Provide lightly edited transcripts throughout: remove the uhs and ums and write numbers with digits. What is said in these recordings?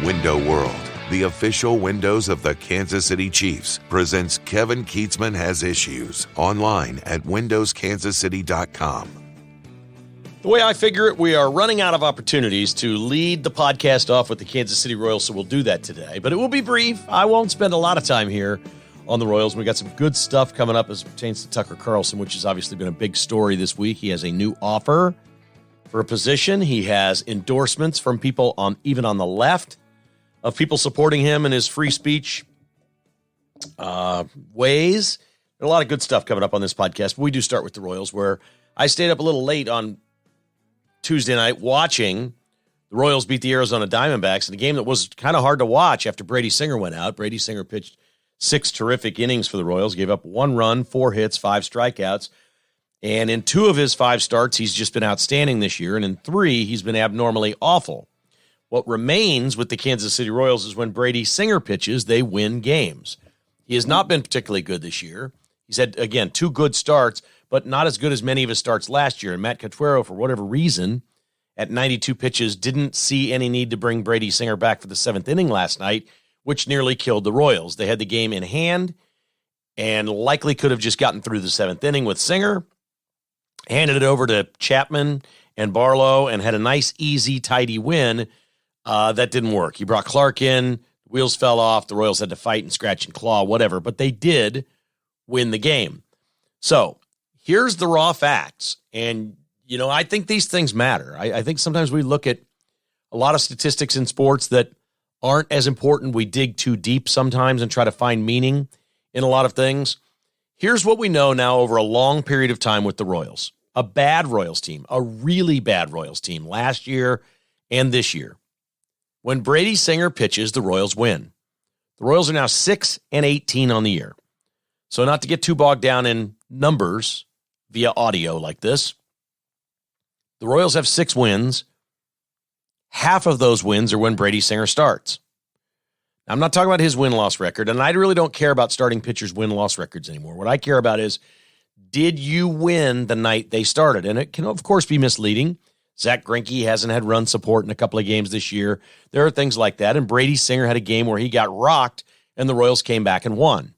Window World, the official windows of the Kansas City Chiefs, presents Kevin Keatsman Has Issues online at windowskansascity.com. The way I figure it, we are running out of opportunities to lead the podcast off with the Kansas City Royals, so we'll do that today. But it will be brief. I won't spend a lot of time here on the Royals. We got some good stuff coming up as it pertains to Tucker Carlson, which has obviously been a big story this week. He has a new offer for a position. He has endorsements from people even on the left of people supporting him in his free speech ways. A lot of good stuff coming up on this podcast. But we do start with the Royals, where I stayed up a little late on Tuesday night watching the Royals beat the Arizona Diamondbacks in a game that was kind of hard to watch after Brady Singer went out. Brady Singer pitched 6 terrific innings for the Royals, gave up 1 run, 4 hits, 5 strikeouts. And in 2 of his 5 starts, he's just been outstanding this year. And in 3, he's been abnormally awful. What remains with the Kansas City Royals is when Brady Singer pitches, they win games. He has not been particularly good this year. He's had, again, 2 good starts, but not as good as many of his starts last year. And Matt Quatraro, for whatever reason, at 92 pitches, didn't see any need to bring Brady Singer back for the 7th inning last night, which nearly killed the Royals. They had the game in hand and likely could have just gotten through the 7th inning with Singer, handed it over to Chapman and Barlow, and had a nice, easy, tidy win. That didn't work. He brought Clark in, wheels fell off, the Royals had to fight and scratch and claw, whatever, but they did win the game. So here's the raw facts. And, I think these things matter. I think sometimes we look at a lot of statistics in sports that aren't as important. We dig too deep sometimes and try to find meaning in a lot of things. Here's what we know now over a long period of time with the Royals. A bad Royals team, a really bad Royals team last year and this year. When Brady Singer pitches, the Royals win. The Royals are now 6-18 on the year. So not to get too bogged down in numbers via audio like this, the Royals have 6 wins. Half of those wins are when Brady Singer starts. Now, I'm not talking about his win-loss record, and I really don't care about starting pitchers' win-loss records anymore. What I care about is, did you win the night they started? And it can, of course, be misleading. Zach Greinke hasn't had run support in a couple of games this year. There are things like that, and Brady Singer had a game where he got rocked, and the Royals came back and won.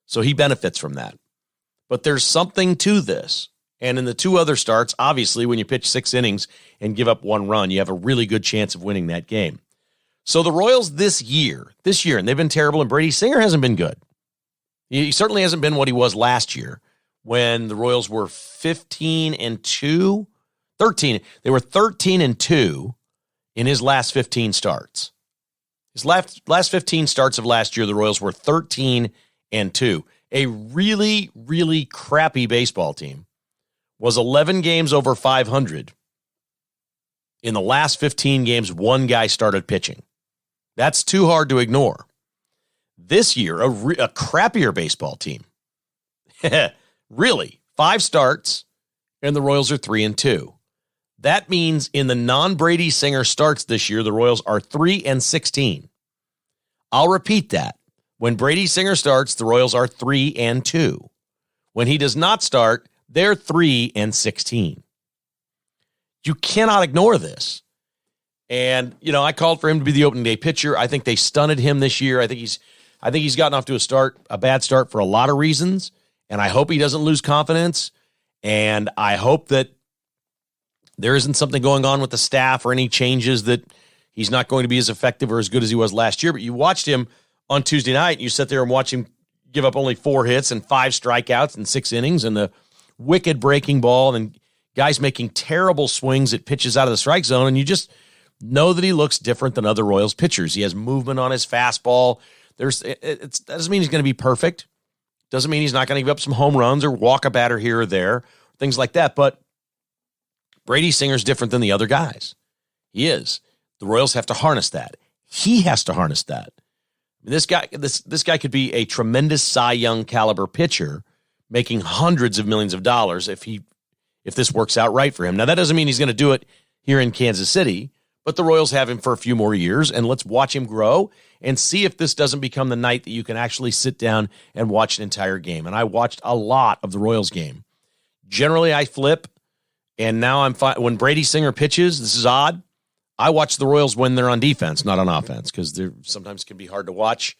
So he benefits from that. But there's something to this. And in the 2 other starts, obviously, when you pitch 6 innings and give up 1 run, you have a really good chance of winning that game. So the Royals this year, and they've been terrible, and Brady Singer hasn't been good. He certainly hasn't been what he was last year when the Royals were 13-2. They were 13-2 in his last 15 starts. His last 15 starts of last year, the Royals were 13-2. A really, really crappy baseball team was 11 games over 500. In the last 15 games, 1 guy started pitching. That's too hard to ignore. This year, a crappier baseball team. Really, 5 starts, and the Royals are 3-2. That means in the non-Brady Singer starts this year, the Royals are 3-16. I'll repeat that. When Brady Singer starts, the Royals are 3-2. When he does not start, they're 3-16. You cannot ignore this. And, I called for him to be the opening day pitcher. I think they stunted him this year. I think he's gotten off to a bad start for a lot of reasons. And I hope he doesn't lose confidence. And I hope that there isn't something going on with the staff or any changes that he's not going to be as effective or as good as he was last year. But you watched him on Tuesday night, and you sit there and watch him give up only 4 hits and 5 strikeouts in 6 innings, and the wicked breaking ball, and guys making terrible swings at pitches out of the strike zone, and you just know that he looks different than other Royals pitchers. He has movement on his fastball. That doesn't mean he's going to be perfect. Doesn't mean he's not going to give up some home runs or walk a batter here or there, things like that. But Brady Singer's different than the other guys. He is. The Royals have to harness that. He has to harness that. This guy could be a tremendous Cy Young caliber pitcher, making hundreds of millions of dollars if this works out right for him. Now, that doesn't mean he's going to do it here in Kansas City, but the Royals have him for a few more years, and let's watch him grow and see if this doesn't become the night that you can actually sit down and watch an entire game. And I watched a lot of the Royals game. Generally, I flip, and now I'm fine. When Brady Singer pitches, this is odd, I watch the Royals when they're on defense, not on offense, because they sometimes can be hard to watch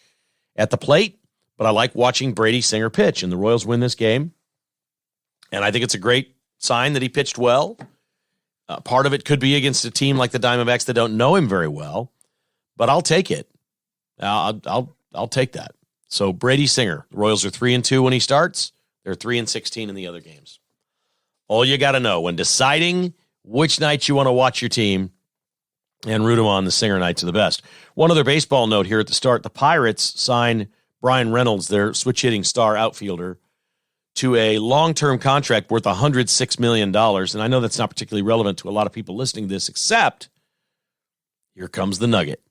at the plate. But I like watching Brady Singer pitch, and the Royals win this game. And I think it's a great sign that he pitched well. Part of it could be against a team like the Diamondbacks that don't know him very well, but I'll take it. I'll take that. So Brady Singer, the Royals are 3-2 when he starts. They're 3-16 in the other games. All you got to know when deciding which nights you want to watch your team and root them on, the Singer nights are the best. One other baseball note here at the start. The Pirates signed Brian Reynolds, their switch-hitting star outfielder, to a long-term contract worth $106 million. And I know that's not particularly relevant to a lot of people listening to this, except here comes the nugget.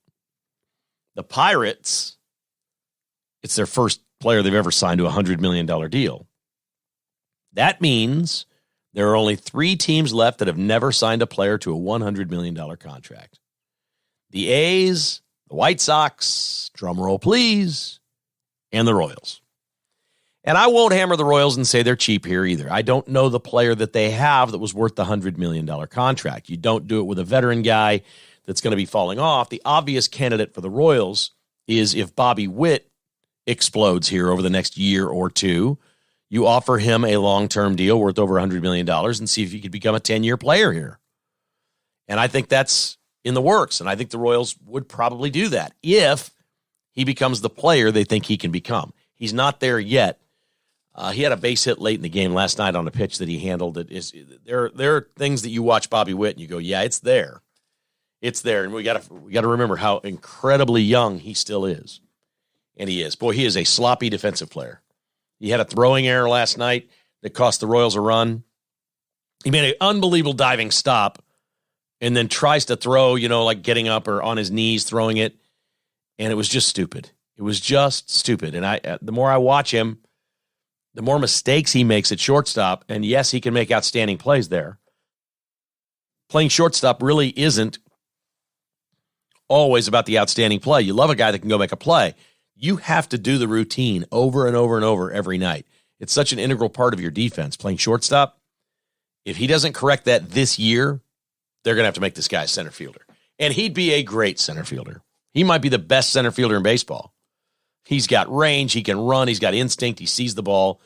The Pirates, it's their first player they've ever signed to a $100 million deal. That means there are only 3 teams left that have never signed a player to a $100 million contract. The A's, the White Sox, drum roll please, and the Royals. And I won't hammer the Royals and say they're cheap here either. I don't know the player that they have that was worth the $100 million contract. You don't do it with a veteran guy that's going to be falling off. The obvious candidate for the Royals is if Bobby Witt explodes here over the next year or two, you offer him a long-term deal worth over $100 million and see if he could become a 10-year player here. And I think that's in the works, and I think the Royals would probably do that if he becomes the player they think he can become. He's not there yet. He had a base hit late in the game last night on a pitch that he handled. There are things that you watch Bobby Witt and you go, yeah, it's there. It's there. And we got to remember how incredibly young he still is. And he is. Boy, he is a sloppy defensive player. He had a throwing error last night that cost the Royals a run. He made an unbelievable diving stop and then tries to throw, like getting up or on his knees, throwing it. And it was just stupid. It was just stupid. And the more I watch him, the more mistakes he makes at shortstop. And yes, he can make outstanding plays there. Playing shortstop really isn't always about the outstanding play. You love a guy that can go make a play. You have to do the routine over and over and over every night. It's such an integral part of your defense, playing shortstop. If he doesn't correct that this year, they're going to have to make this guy a center fielder. And he'd be a great center fielder. He might be the best center fielder in baseball. He's got range. He can run. He's got instinct. He sees the ball.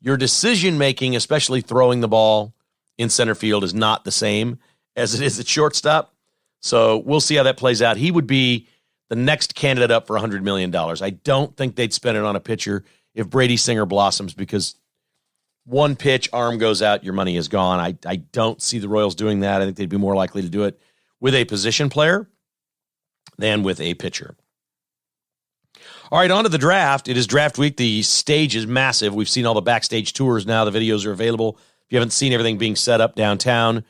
Your decision-making, especially throwing the ball in center field, is not the same as it is at shortstop. So we'll see how that plays out. He would be the next candidate up for $100 million. I don't think they'd spend it on a pitcher if Brady Singer blossoms, because one pitch, arm goes out, your money is gone. I don't see the Royals doing that. I think they'd be more likely to do it with a position player than with a pitcher. All right, on to the draft. It is draft week. The stage is massive. We've seen all the backstage tours now. The videos are available. If you haven't seen everything being set up downtown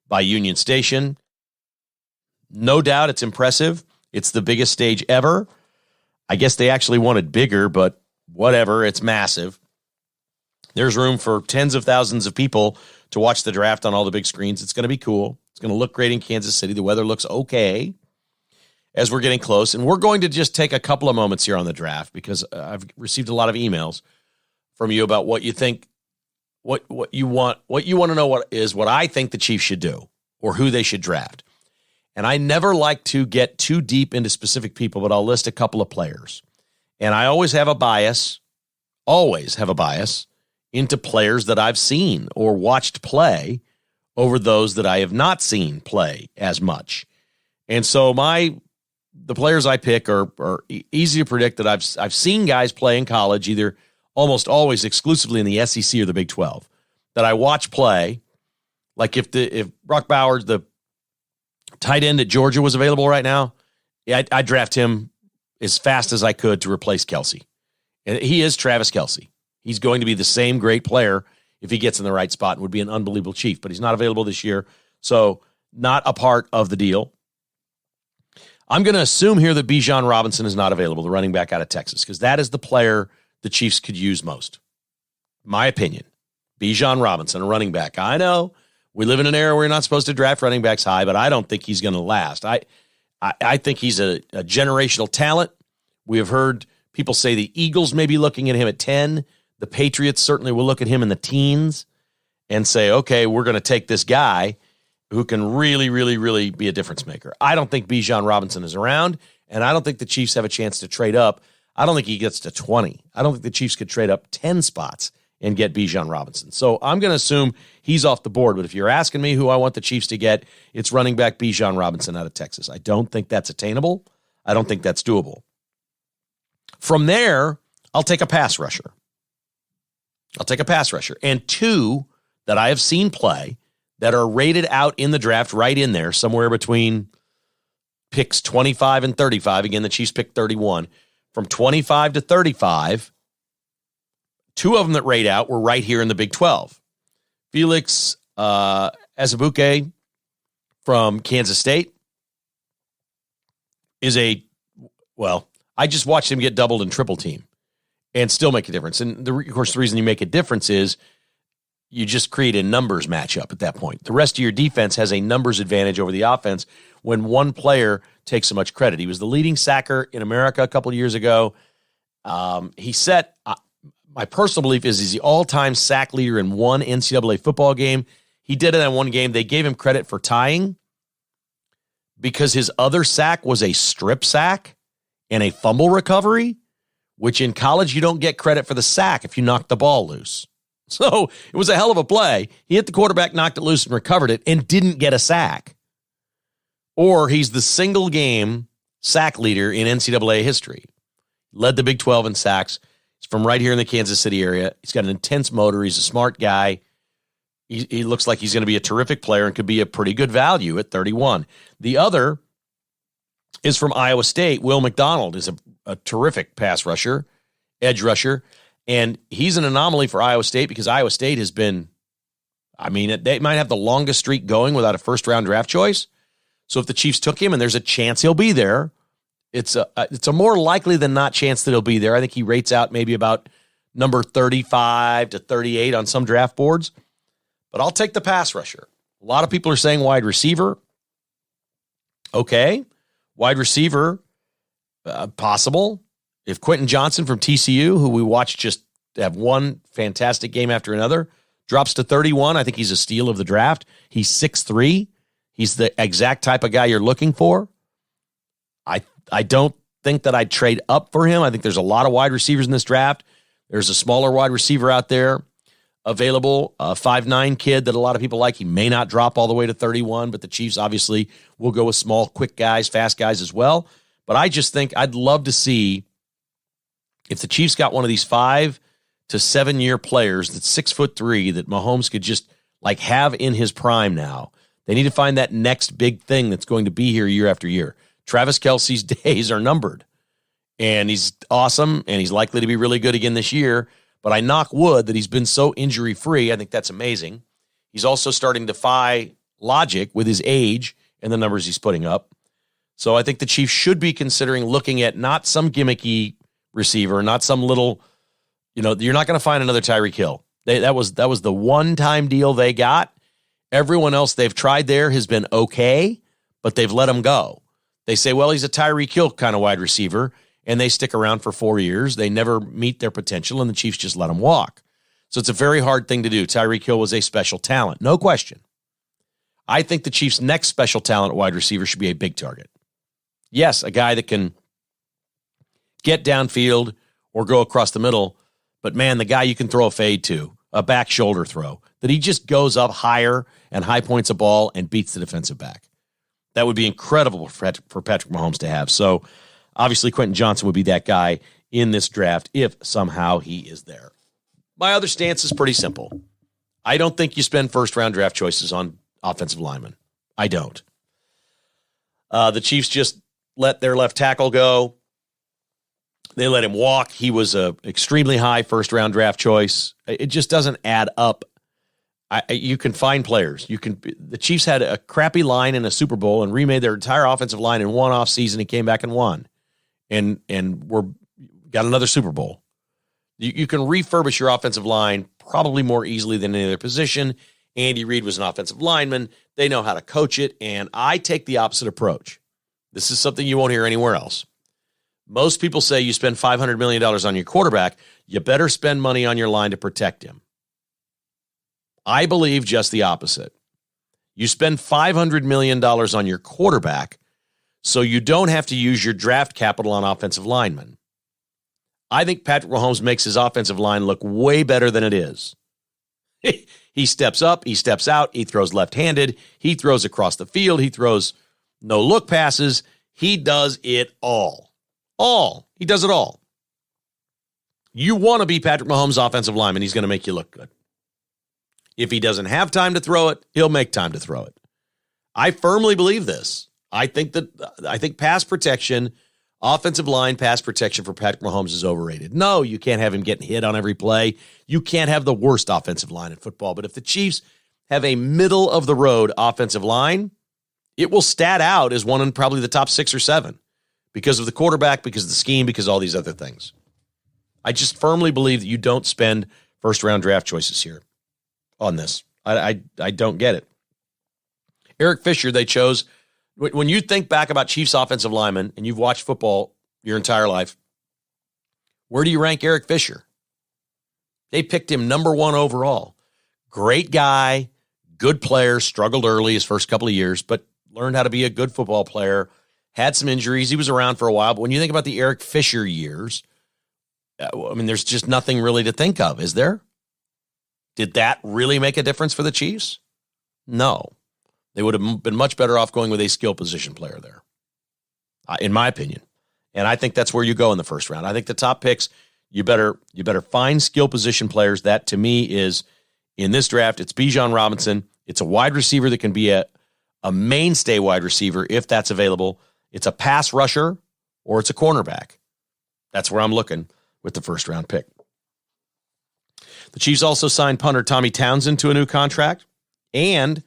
by Union Station, no doubt it's impressive. It's the biggest stage ever. I guess they actually wanted bigger, but whatever. It's massive. There's room for tens of thousands of people to watch the draft on all the big screens. It's going to be cool. It's going to look great in Kansas City. The weather looks okay as we're getting close. And we're going to just take a couple of moments here on the draft because I've received a lot of emails from you about what you think, what you want to know what I think the Chiefs should do or who they should draft. And I never like to get too deep into specific people, but I'll list a couple of players. And I always have a bias into players that I've seen or watched play over those that I have not seen play as much. And so the players I pick are easy to predict that I've seen guys play in college, either almost always exclusively in the SEC or the Big 12, that I watch play. Like if Brock Bowers, the tight end at Georgia, was available right now, I'd draft him as fast as I could to replace Kelsey. And he is Travis Kelsey. He's going to be the same great player if he gets in the right spot and would be an unbelievable Chief, but he's not available this year, so not a part of the deal. I'm going to assume here that Bijan Robinson is not available, the running back out of Texas, because that is the player the Chiefs could use most. My opinion, Bijan Robinson, a running back. I know we live in an era where you're not supposed to draft running backs high, but I don't think he's going to last. I think he's a generational talent. We have heard people say the Eagles may be looking at him at 10. The Patriots certainly will look at him in the teens and say, okay, we're going to take this guy. who can really, really, really be a difference maker. I don't think Bijan Robinson is around, and I don't think the Chiefs have a chance to trade up. I don't think he gets to 20. I don't think the Chiefs could trade up 10 spots and get Bijan Robinson. So I'm going to assume he's off the board. But if you're asking me who I want the Chiefs to get, it's running back Bijan Robinson out of Texas. I don't think that's attainable. I don't think that's doable. From there, I'll take a pass rusher. And two that I have seen play that are rated out in the draft right in there, somewhere between picks 25 and 35. Again, the Chiefs picked 31. From 25 to 35, two of them that rate out were right here in the Big 12. Felix Azubuike from Kansas State is I just watched him get doubled and triple team and still make a difference. And of course, the reason you make a difference is you just create a numbers matchup at that point. The rest of your defense has a numbers advantage over the offense when one player takes so much credit. He was the leading sacker in America a couple of years ago. He set, my personal belief is he's the all-time sack leader in one NCAA football game. He did it in one game. They gave him credit for tying because his other sack was a strip sack and a fumble recovery, which in college you don't get credit for the sack if you knock the ball loose. So it was a hell of a play. He hit the quarterback, knocked it loose, and recovered it, and didn't get a sack. Or he's the single game sack leader in NCAA history. Led the Big 12 in sacks. He's from right here in the Kansas City area. He's got an intense motor. He's a smart guy. He looks like he's going to be a terrific player and could be a pretty good value at 31. The other is from Iowa State. Will McDonald is a terrific pass rusher, edge rusher. And he's an anomaly for Iowa State because Iowa State has been, they might have the longest streak going without a first-round draft choice. So if the Chiefs took him and there's a chance he'll be there, it's a more likely than not chance that he'll be there. I think he rates out maybe about number 35 to 38 on some draft boards. But I'll take the pass rusher. A lot of people are saying wide receiver. Okay, wide receiver, possible. If Quentin Johnson from TCU, who we watched just have one fantastic game after another, drops to 31, I think he's a steal of the draft. He's 6'3". He's the exact type of guy you're looking for. I don't think that I'd trade up for him. I think there's a lot of wide receivers in this draft. There's a smaller wide receiver out there available, a 5'9" kid that a lot of people like. He may not drop all the way to 31, but the Chiefs obviously will go with small, quick guys, fast guys as well. But I just think I'd love to see if the Chiefs got one of these 5 to 7 year players that's 6'3" that Mahomes could just have in his prime now. They need to find that next big thing that's going to be here year after year. Travis Kelce's days are numbered, and he's awesome, and he's likely to be really good again this year. But I knock wood that he's been so injury-free. I think that's amazing. He's also starting to defy logic with his age and the numbers he's putting up. So I think the Chiefs should be considering looking at not some gimmicky receiver, not some little, you're not going to find another Tyreek Hill. That was the one-time deal they got. Everyone else they've tried there has been okay, but they've let him go. They say, well, he's a Tyreek Hill kind of wide receiver, and they stick around for 4 years. They never meet their potential, and the Chiefs just let him walk. So it's a very hard thing to do. Tyreek Hill was a special talent, no question. I think the Chiefs' next special talent wide receiver should be a big target. Yes, a guy that can get downfield or go across the middle, but man, the guy you can throw a fade to, a back shoulder throw, that he just goes up higher and high points a ball and beats the defensive back. That would be incredible for Patrick Mahomes to have. So obviously Quentin Johnson would be that guy in this draft if somehow he is there. My other stance is pretty simple. I don't think you spend first-round draft choices on offensive linemen. I don't. The Chiefs just let their left tackle go. They let him walk. He was a extremely high first-round draft choice. It just doesn't add up. You can find players. The Chiefs had a crappy line in a Super Bowl and remade their entire offensive line in one off season and came back and won, and got another Super Bowl. You can refurbish your offensive line probably more easily than any other position. Andy Reid was an offensive lineman. They know how to coach it, and I take the opposite approach. This is something you won't hear anywhere else. Most people say you spend $500 million on your quarterback, you better spend money on your line to protect him. I believe just the opposite. You spend $500 million on your quarterback so you don't have to use your draft capital on offensive linemen. I think Patrick Mahomes makes his offensive line look way better than it is. He steps up, he steps out, he throws left-handed, he throws across the field, he throws no-look passes. He does it all. He does it all. You want to be Patrick Mahomes' offensive lineman, he's going to make you look good. If he doesn't have time to throw it, he'll make time to throw it. I firmly believe this. I think pass protection, offensive line pass protection for Patrick Mahomes is overrated. No, you can't have him getting hit on every play. You can't have the worst offensive line in football. But if the Chiefs have a middle-of-the-road offensive line, it will stat out as one in probably the top 6 or 7 because of the quarterback, because of the scheme, because of all these other things. I just firmly believe that you don't spend first-round draft choices here on this. I don't get it. Eric Fisher, they chose. When you think back about Chiefs offensive linemen and you've watched football your entire life, where do you rank Eric Fisher? They picked him number 1 overall. Great guy, good player, struggled early his first couple of years, but learned how to be a good football player, had some injuries. He was around for a while, but when you think about the Eric Fisher years, I mean, there's just nothing really to think of, is there? Did that really make a difference for the Chiefs? No. They would have been much better off going with a skill position player there, in my opinion. And I think that's where you go in the first round. I think the top picks, you better find skill position players. That, to me, is, in this draft, it's Bijan Robinson. It's a wide receiver that can be a mainstay wide receiver if that's available. It's a pass rusher, or it's a cornerback. That's where I'm looking with the first-round pick. The Chiefs also signed punter Tommy Townsend to a new contract, and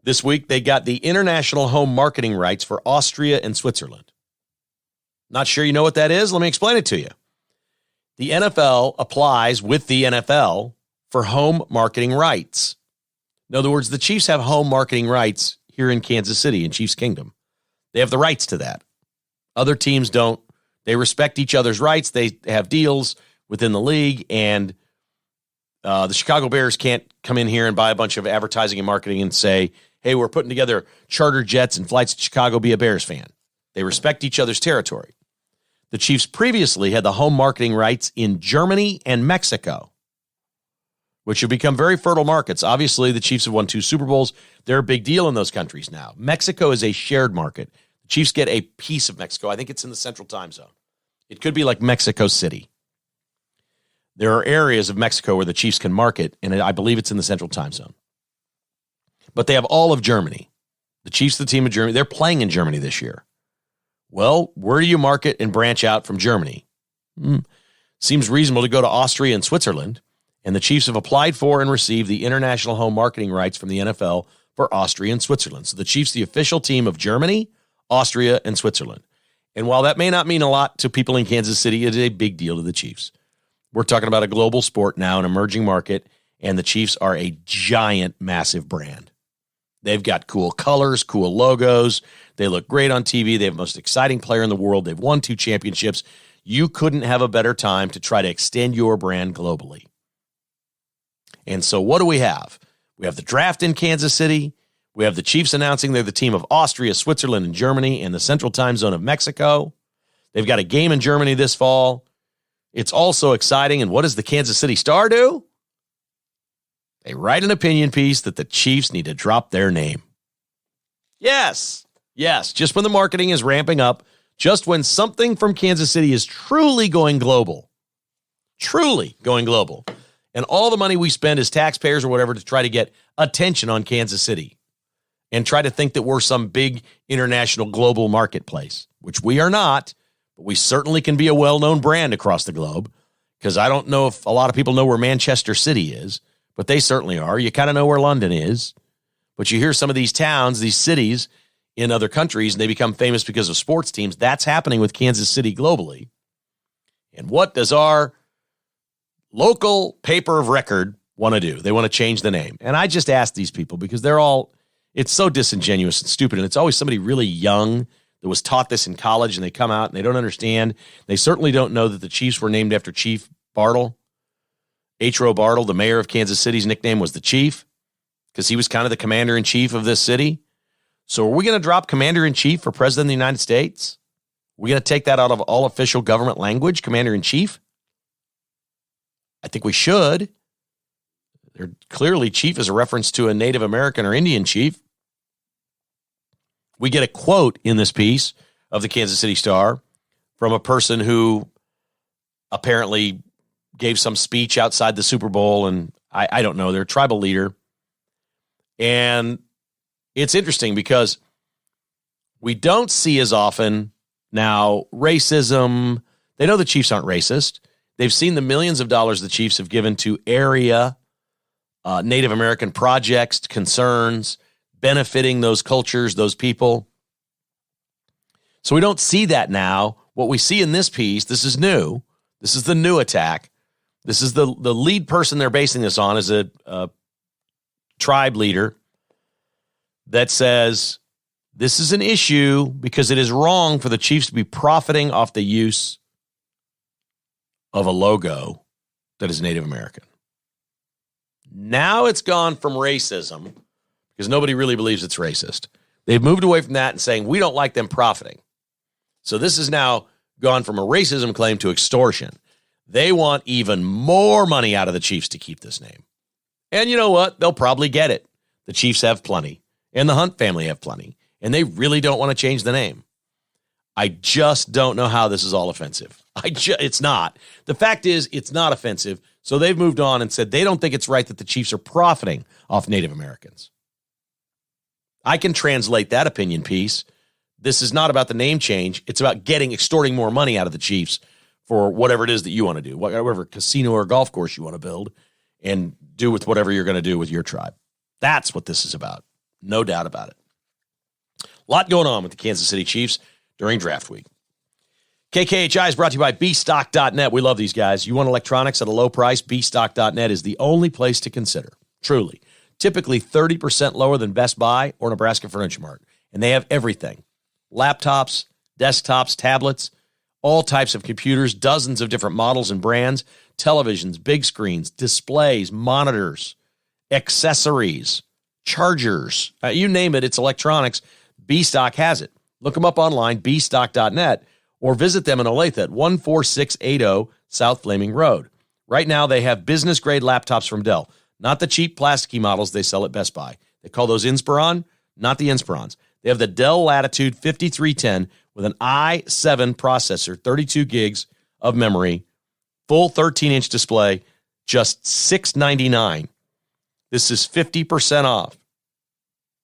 this week they got the international home marketing rights for Austria and Switzerland. Not sure you know what that is? Let me explain it to you. The NFL applies with the NFL for home marketing rights. In other words, the Chiefs have home marketing rights here in Kansas City, in Chiefs Kingdom. They have the rights to that. Other teams don't. They respect each other's rights. They have deals within the league, and the Chicago Bears can't come in here and buy a bunch of advertising and marketing and say, hey, we're putting together charter jets and flights to Chicago, be a Bears fan. They respect each other's territory. The Chiefs previously had the home marketing rights in Germany and Mexico, which have become very fertile markets. Obviously, the Chiefs have won 2 Super Bowls. They're a big deal in those countries now. Mexico is a shared market. The Chiefs get a piece of Mexico. I think it's in the Central Time Zone. It could be like Mexico City. There are areas of Mexico where the Chiefs can market, and I believe it's in the Central Time Zone. But they have all of Germany. The Chiefs, the team of Germany, they're playing in Germany this year. Well, where do you market and branch out from Germany? Seems reasonable to go to Austria and Switzerland, and the Chiefs have applied for and received the international home marketing rights from the NFL for Austria and Switzerland. So the Chiefs, the official team of Germany, Austria, and Switzerland. And while that may not mean a lot to people in Kansas City, it is a big deal to the Chiefs. We're talking about a global sport now, an emerging market, and the Chiefs are a giant, massive brand. They've got cool colors, cool logos. They look great on TV. They have the most exciting player in the world. They've won 2 championships. You couldn't have a better time to try to extend your brand globally. And so what do we have? We have the draft in Kansas City. We have the Chiefs announcing they're the team of Austria, Switzerland, and Germany in the Central Time Zone of Mexico. They've got a game in Germany this fall. It's also exciting. And what does the Kansas City Star do? They write an opinion piece that the Chiefs need to drop their name. Yes, just when the marketing is ramping up, just when something from Kansas City is truly going global, and all the money we spend as taxpayers or whatever to try to get attention on Kansas City and try to think that we're some big international global marketplace, which we are not, but we certainly can be a well-known brand across the globe, because I don't know if a lot of people know where Manchester City is, but they certainly are. You kind of know where London is, but you hear some of these towns, these cities in other countries, and they become famous because of sports teams. That's happening with Kansas City globally. And what does our local paper of record want to do? They want to change the name. And I just ask these people because it's so disingenuous and stupid. And it's always somebody really young that was taught this in college, and they come out and they don't understand. They certainly don't know that the Chiefs were named after Chief Bartle. H. Rowe Bartle, the mayor of Kansas City's nickname was the Chief. because he was kind of the commander-in-chief of this city. So are we going to drop commander-in-chief for president of the United States? We're going to take that out of all official government language, commander-in-chief? I think we should. Clearly, chief is a reference to a Native American or Indian chief. We get a quote in this piece of the Kansas City Star from a person who apparently gave some speech outside the Super Bowl, and I don't know, they're a tribal leader. And it's interesting because we don't see as often now racism. They know the Chiefs aren't racist. They've seen the millions of dollars the Chiefs have given to area Native American projects, concerns, benefiting those cultures, those people. So we don't see that now. What we see in this piece, this is new. This is the new attack. This is the lead person they're basing this on is a tribe leader that says this is an issue because it is wrong for the Chiefs to be profiting off the use of a logo that is Native American. Now it's gone from racism because nobody really believes it's racist. They've moved away from that and saying we don't like them profiting. So this has now gone from a racism claim to extortion. They want even more money out of the Chiefs to keep this name. And you know what? They'll probably get it. The Chiefs have plenty, and the Hunt family have plenty, and they really don't want to change the name. I just don't know how this is all offensive. It's not. The fact is, it's not offensive. So they've moved on and said they don't think it's right that the Chiefs are profiting off Native Americans. I can translate that opinion piece. This is not about the name change. It's about extorting more money out of the Chiefs for whatever it is that you want to do, whatever casino or golf course you want to build and do with whatever you're going to do with your tribe. That's what this is about. No doubt about it. A lot going on with the Kansas City Chiefs during draft week. KKHI is brought to you by bstock.net. We love these guys. You want electronics at a low price? bstock.net is the only place to consider. Truly. Typically 30% lower than Best Buy or Nebraska Furniture Mart. And they have everything. Laptops, desktops, tablets, all types of computers, dozens of different models and brands, televisions, big screens, displays, monitors, accessories, chargers. You name it, it's electronics. bstock has it. Look them up online, bstock.net, or visit them in Olathe at 14680 South Flaming Road. Right now, they have business-grade laptops from Dell, not the cheap plasticky models they sell at Best Buy. They call those Inspiron, not the Inspirons. They have the Dell Latitude 5310 with an i7 processor, 32 gigs of memory, full 13-inch display, just $699. This is 50% off.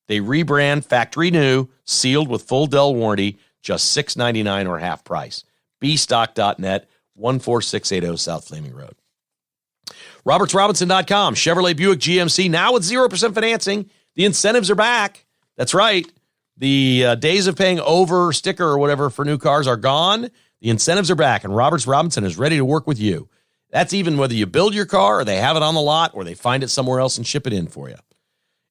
They rebrand factory new, sealed with full Dell warranty, just $699 or half price. bstock.net, 14680 South Flaming Road. RobertsRobinson.com, Chevrolet Buick GMC, now with 0% financing. The incentives are back. That's right. The days of paying over sticker or whatever for new cars are gone. The incentives are back, and Roberts Robinson is ready to work with you. That's even whether you build your car or they have it on the lot or they find it somewhere else and ship it in for you.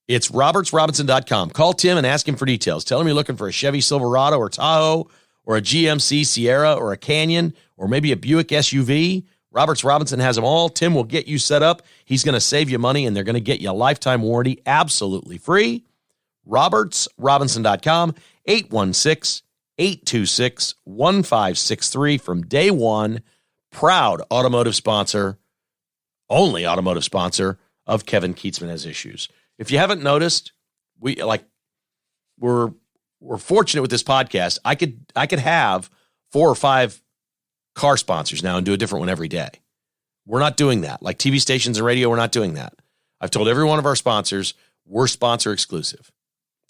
It's RobertsRobinson.com. Call Tim and ask him for details. Tell him you're looking for a Chevy Silverado or Tahoe or a GMC Sierra or a Canyon or maybe a Buick SUV. Roberts Robinson has them all. Tim will get you set up. He's going to save you money, and they're going to get you a lifetime warranty absolutely free. RobertsRobinson.com, 816-826-1563 from day one. Proud automotive sponsor, only automotive sponsor of Kevin Keatsman Has Issues. If you haven't noticed, we're fortunate with this podcast. I could have 4 or 5 car sponsors now and do a different one every day. We're not doing that. Like TV stations and radio, we're not doing that. I've told every one of our sponsors, we're sponsor exclusive.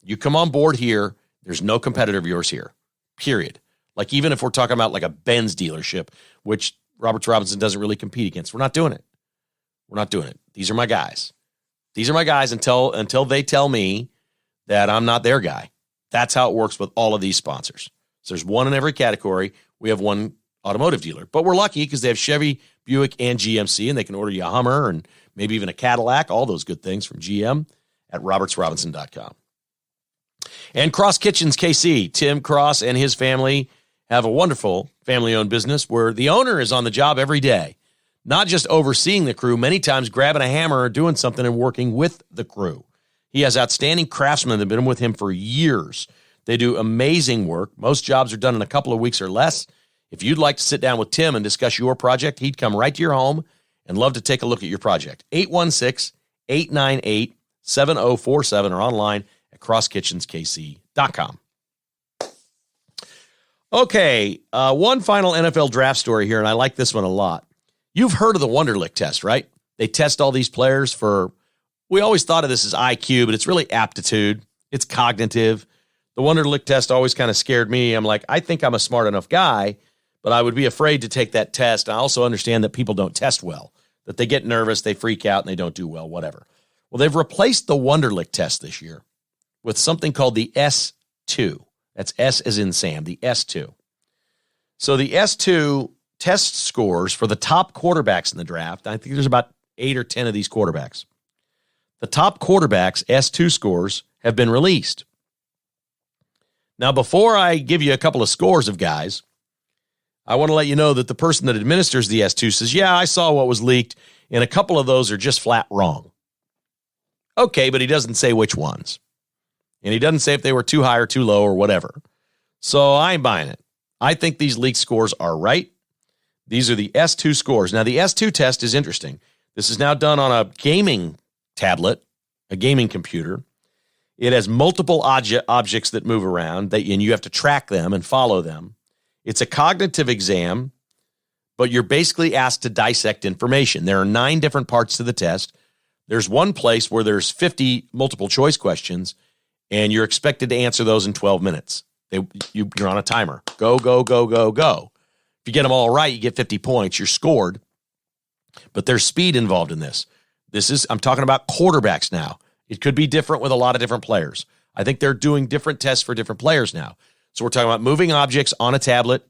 You come on board here, there's no competitor of yours here, period. Like even if we're talking about like a Benz dealership, which Roberts Robinson doesn't really compete against, we're not doing it. We're not doing it. These are my guys. These are my guys until they tell me that I'm not their guy. That's how it works with all of these sponsors. So there's one in every category. We have one automotive dealer, but we're lucky because they have Chevy, Buick, and GMC, and they can order you a Hummer and maybe even a Cadillac, all those good things from GM at robertsrobinson.com. And Cross Kitchens KC, Tim Cross and his family have a wonderful family-owned business where the owner is on the job every day, not just overseeing the crew, many times grabbing a hammer or doing something and working with the crew. He has outstanding craftsmen that have been with him for years. They do amazing work. Most jobs are done in a couple of weeks or less. If you'd like to sit down with Tim and discuss your project, he'd come right to your home and love to take a look at your project. 816-898-7047 or online at crosskitchenskc.com. Okay, one final NFL draft story here, and I like this one a lot. You've heard of the Wunderlich test, right? They test all these players for, we always thought of this as IQ, but it's really aptitude. It's cognitive. The Wunderlich test always kind of scared me. I'm like, I think I'm a smart enough guy, but I would be afraid to take that test. I also understand that people don't test well, that they get nervous, they freak out, and they don't do well, whatever. Well, they've replaced the Wunderlich test this year with something called the S2. That's S as in Sam, the S2. So the S2 test scores for the top quarterbacks in the draft, I think there's about 8 or 10 of these quarterbacks. The top quarterbacks' S2 scores have been released. Now, before I give you a couple of scores of guys, I want to let you know that the person that administers the S2 says, yeah, I saw what was leaked, and a couple of those are just flat wrong. Okay, but he doesn't say which ones. And he doesn't say if they were too high or too low or whatever. So I ain't buying it. I think these leaked scores are right. These are the S2 scores. Now, the S2 test is interesting. This is now done on a gaming tablet, a gaming computer. It has multiple objects that move around, and you have to track them and follow them. It's a cognitive exam, but you're basically asked to dissect information. There are 9 different parts to the test. There's one place where there's 50 multiple choice questions, and you're expected to answer those in 12 minutes. You're on a timer. Go, go, go, go, go. If you get them all right, you get 50 points. You're scored. But there's speed involved in this. I'm talking about quarterbacks now. It could be different with a lot of different players. I think they're doing different tests for different players now. So we're talking about moving objects on a tablet,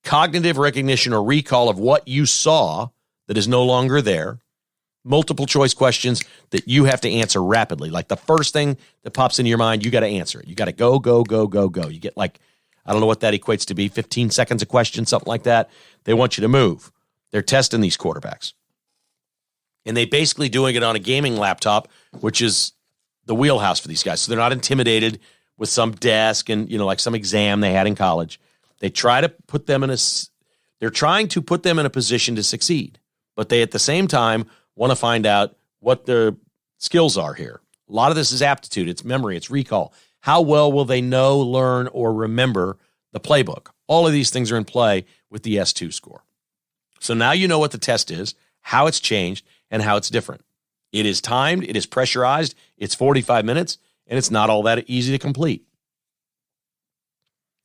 cognitive recognition or recall of what you saw that is no longer there, multiple choice questions that you have to answer rapidly. Like the first thing that pops into your mind, you got to answer it. You got to go, go, go, go, go. You get like, I don't know what that equates to be, 15 seconds a question, something like that. They want you to move. They're testing these quarterbacks. And they basically doing it on a gaming laptop, which is the wheelhouse for these guys. So they're not intimidated with some desk and, like some exam they had in college. They try to put them they're trying to put them in a position to succeed. But they, at the same time, want to find out what their skills are here. A lot of this is aptitude. It's memory. It's recall. How well will they know, learn, or remember the playbook? All of these things are in play with the S2 score. So now you know what the test is, how it's changed, and how it's different. It is timed. It is pressurized. It's 45 minutes, and it's not all that easy to complete.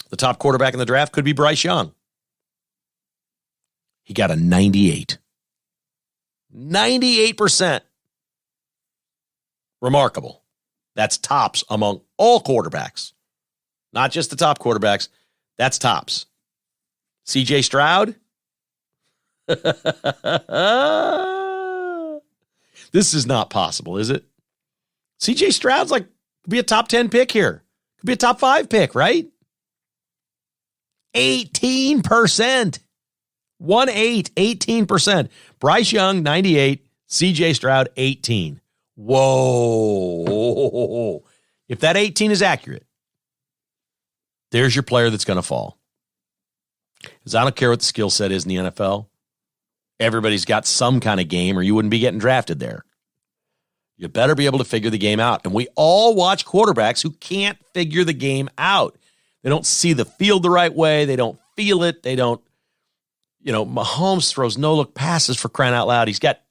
The top quarterback in the draft could be Bryce Young. He got a 98. 98%. Remarkable. That's tops among all quarterbacks. Not just the top quarterbacks. That's tops. CJ Stroud. This is not possible, is it? CJ Stroud's could be a top 10 pick here. Could be a top 5 pick, right? 18%. 18%. Bryce Young, 98. CJ Stroud, 18. Whoa. If that 18 is accurate, there's your player that's going to fall. Because I don't care what the skill set is in the NFL. Everybody's got some kind of game or you wouldn't be getting drafted there. You better be able to figure the game out. And we all watch quarterbacks who can't figure the game out. They don't see the field the right way. They don't feel it. They don't, Mahomes throws no-look passes for crying out loud. He's got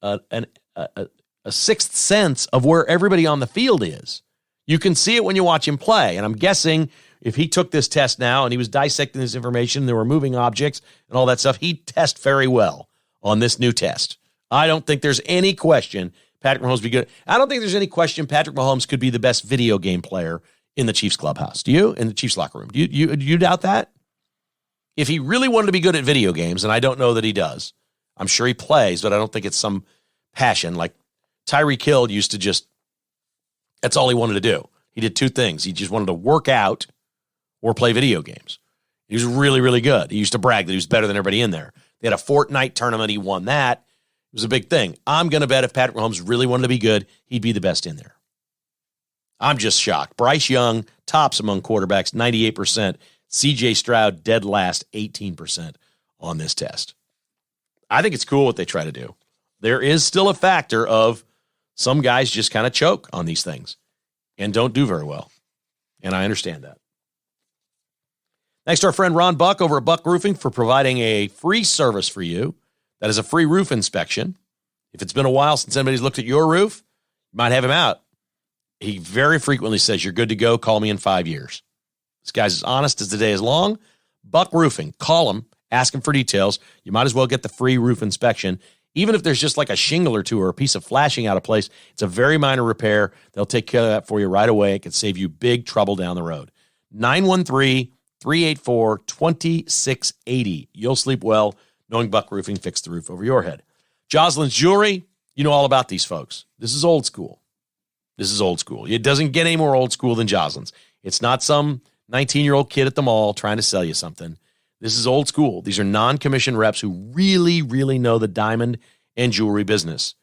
a sixth sense of where everybody on the field is. You can see it when you watch him play. And I'm guessing if he took this test now and he was dissecting this information, there were moving objects and all that stuff, he'd test very well on this new test. I don't think there's any question Patrick Mahomes would be good. I don't think there's any question Patrick Mahomes could be the best video game player in the Chiefs clubhouse. Do you? In the Chiefs locker room? Do you doubt that? If he really wanted to be good at video games, and I don't know that he does, I'm sure he plays, but I don't think it's some passion. Like Tyreek Hill used to that's all he wanted to do. He did 2 things. He just wanted to work out or play video games. He was really, really good. He used to brag that he was better than everybody in there. They had a Fortnite tournament. He won that. It was a big thing. I'm going to bet if Patrick Mahomes really wanted to be good, he'd be the best in there. I'm just shocked. Bryce Young, tops among quarterbacks, 98%. C.J. Stroud, dead last, 18% on this test. I think it's cool what they try to do. There is still a factor of some guys just kind of choke on these things and don't do very well. And I understand that. Thanks to our friend Ron Buck over at Buck Roofing for providing a free service for you. That is a free roof inspection. If it's been a while since anybody's looked at your roof, you might have him out. He very frequently says, you're good to go. Call me in 5 years. This guy's as honest as the day is long. Buck Roofing. Call him. Ask him for details. You might as well get the free roof inspection. Even if there's just like a shingle or two or a piece of flashing out of place, it's a very minor repair. They'll take care of that for you right away. It could save you big trouble down the road. 913-384-2680. You'll sleep well knowing Buck Roofing fixed the roof over your head. Jocelyn's Jewelry, you know all about these folks. This is old school. This is old school. It doesn't get any more old school than Jocelyn's. It's not some 19-year-old kid at the mall trying to sell you something. This is old school. These are non-commissioned reps who really, really know the diamond and jewelry business.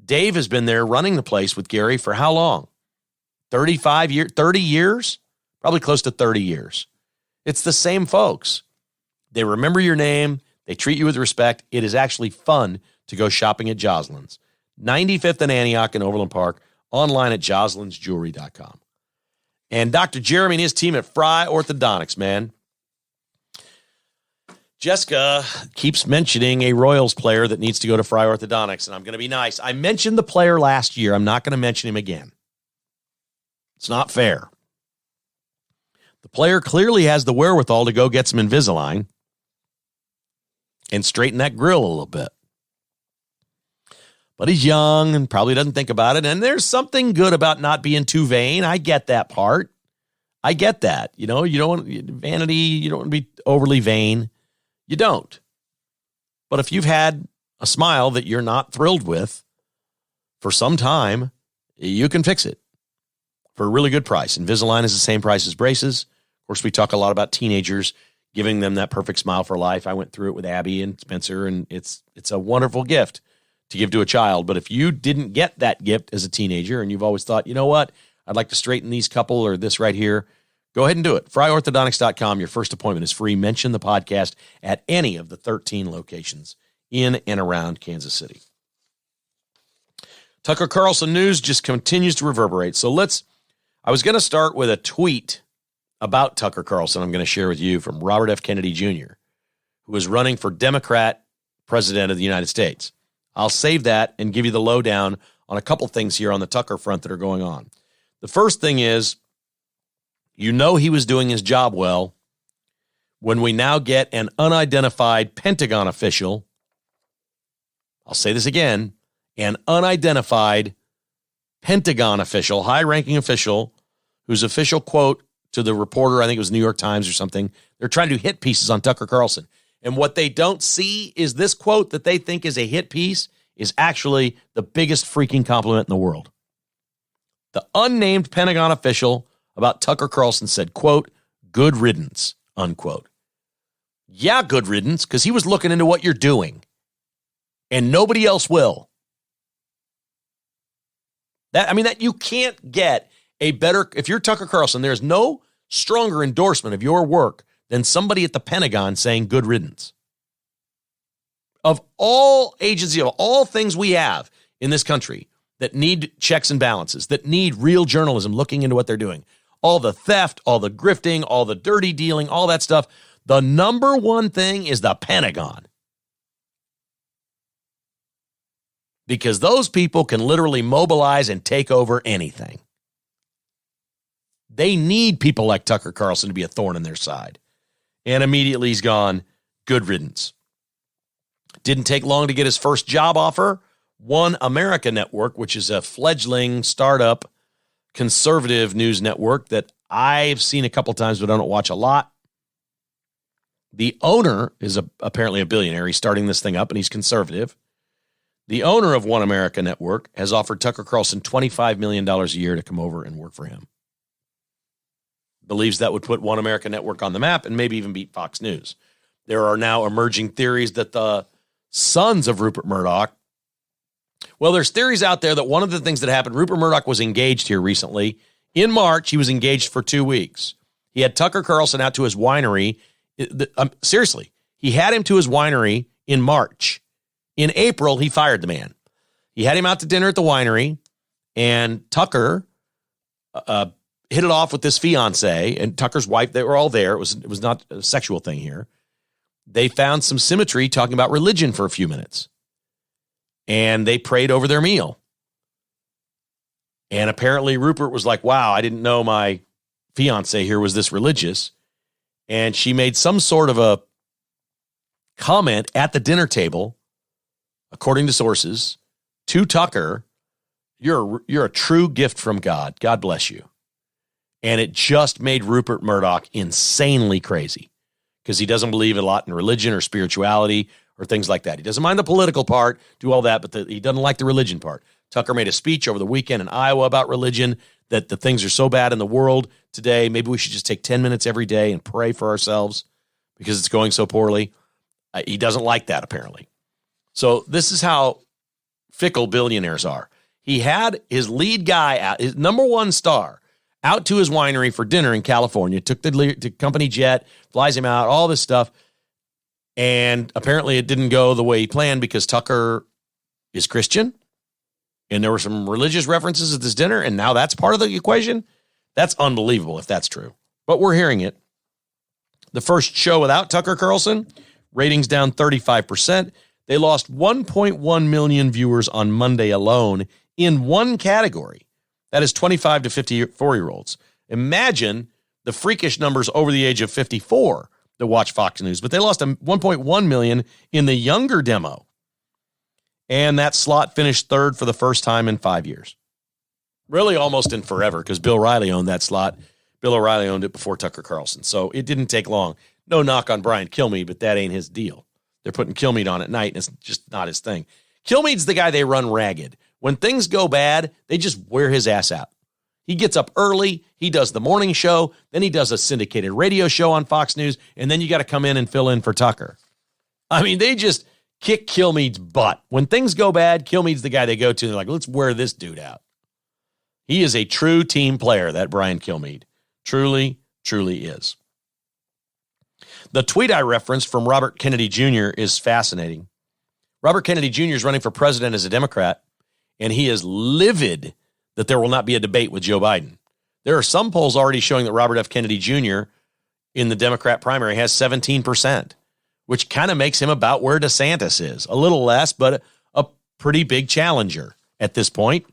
Dave has been there running the place with Gary for how long? 30 years? Probably close to 30 years. It's the same folks. They remember your name. They treat you with respect. It is actually fun to go shopping at Jocelyn's. 95th and Antioch in Overland Park. Online at joslynsjewelry.com. And Dr. Jeremy and his team at Fry Orthodontics, man. Jessica keeps mentioning a Royals player that needs to go to Fry Orthodontics, and I'm going to be nice. I mentioned the player last year. I'm not going to mention him again. It's not fair. The player clearly has the wherewithal to go get some Invisalign and straighten that grill a little bit. But he's young and probably doesn't think about it. And there's something good about not being too vain. I get that part. I get that. You know, you don't want vanity. You don't want to be overly vain. You don't. But if you've had a smile that you're not thrilled with for some time, you can fix it for a really good price. Invisalign is the same price as braces. Of course, we talk a lot about teenagers giving them that perfect smile for life. I went through it with Abby and Spencer, and it's a wonderful gift to give to a child. But if you didn't get that gift as a teenager and you've always thought, you know what, I'd like to straighten these couple or this right here, go ahead and do it. FryOrthodontics.com. Your first appointment is free. Mention the podcast at any of the 13 locations in and around Kansas City. Tucker Carlson news just continues to reverberate. So I was going to start with a tweet about Tucker Carlson I'm going to share with you from Robert F. Kennedy Jr., who is running for Democrat president of the United States. I'll save that and give you the lowdown on a couple things here on the Tucker front that are going on. The first thing is, you know he was doing his job well when we now get an unidentified Pentagon official. I'll say this again, an unidentified Pentagon official, high-ranking official, whose official quote to the reporter, I think it was New York Times or something, they're trying to do hit pieces on Tucker Carlson. And what they don't see is this quote that they think is a hit piece is actually the biggest freaking compliment in the world. The unnamed Pentagon official about Tucker Carlson said, quote, "Good riddance," unquote. Yeah, good riddance, because he was looking into what you're doing. And nobody else will. That you can't get a better, if you're Tucker Carlson, there's no stronger endorsement of your work than somebody at the Pentagon saying good riddance. Of all agencies, of all things we have in this country that need checks and balances, that need real journalism looking into what they're doing, all the theft, all the grifting, all the dirty dealing, all that stuff, the number one thing is the Pentagon. Because those people can literally mobilize and take over anything. They need people like Tucker Carlson to be a thorn in their side. And immediately he's gone, good riddance. Didn't take long to get his first job offer. One America Network, which is a fledgling startup conservative news network that I've seen a couple times, but I don't watch a lot. The owner is apparently a billionaire. He's starting this thing up, and he's conservative. The owner of One America Network has offered Tucker Carlson $25 million a year to come over and work for him. Believes that would put One America Network on the map and maybe even beat Fox News. There are now emerging theories that the sons of Rupert Murdoch Well, there's theories out there that one of the things that happened, Rupert Murdoch was engaged here recently. In March, he was engaged for 2 weeks. He had Tucker Carlson out to his winery. Seriously, he had him to his winery in March. In April, he fired the man. He had him out to dinner at the winery, and Tucker hit it off with this fiance and Tucker's wife. They were all there. It was not a sexual thing here. They found some symmetry talking about religion for a few minutes. And they prayed over their meal. And apparently Rupert was like, wow, I didn't know my fiance here was this religious. And she made some sort of a comment at the dinner table, according to sources, to Tucker, you're a true gift from God. God bless you. And it just made Rupert Murdoch insanely crazy because he doesn't believe a lot in religion or spirituality or things like that. He doesn't mind the political part, do all that, but he doesn't like the religion part. Tucker made a speech over the weekend in Iowa about religion, that the things are so bad in the world today, maybe we should just take 10 minutes every day and pray for ourselves because it's going so poorly. He doesn't like that, apparently. So this is how fickle billionaires are. He had his lead guy out, his number one star, out to his winery for dinner in California, took the company jet, flies him out, all this stuff. And apparently it didn't go the way he planned because Tucker is Christian. And there were some religious references at this dinner. And now that's part of the equation. That's unbelievable if that's true. But we're hearing it. The first show without Tucker Carlson, ratings down 35%. They lost 1.1 million viewers on Monday alone in one category. That is 25 to 54-year-olds. Imagine the freakish numbers over the age of 54 that watch Fox News. But they lost 1.1 million in the younger demo. And that slot finished third for the first time in 5 years. Really almost in forever because Bill O'Reilly owned that slot. Bill O'Reilly owned it before Tucker Carlson. So it didn't take long. No knock on Brian Kilmeade, but that ain't his deal. They're putting Kilmeade on at night, and it's just not his thing. Kilmeade's the guy they run ragged. When things go bad, they just wear his ass out. He gets up early, he does the morning show, then he does a syndicated radio show on Fox News, and then you got to come in and fill in for Tucker. I mean, they just kick Kilmeade's butt. When things go bad, Kilmeade's the guy they go to, and they're like, let's wear this dude out. He is a true team player, that Brian Kilmeade. Truly, truly is. The tweet I referenced from Robert Kennedy Jr. is fascinating. Robert Kennedy Jr. is running for president as a Democrat, and he is livid that there will not be a debate with Joe Biden. There are some polls already showing that Robert F. Kennedy Jr. in the Democrat primary has 17%, which kind of makes him about where DeSantis is. A little less, but a pretty big challenger at this point.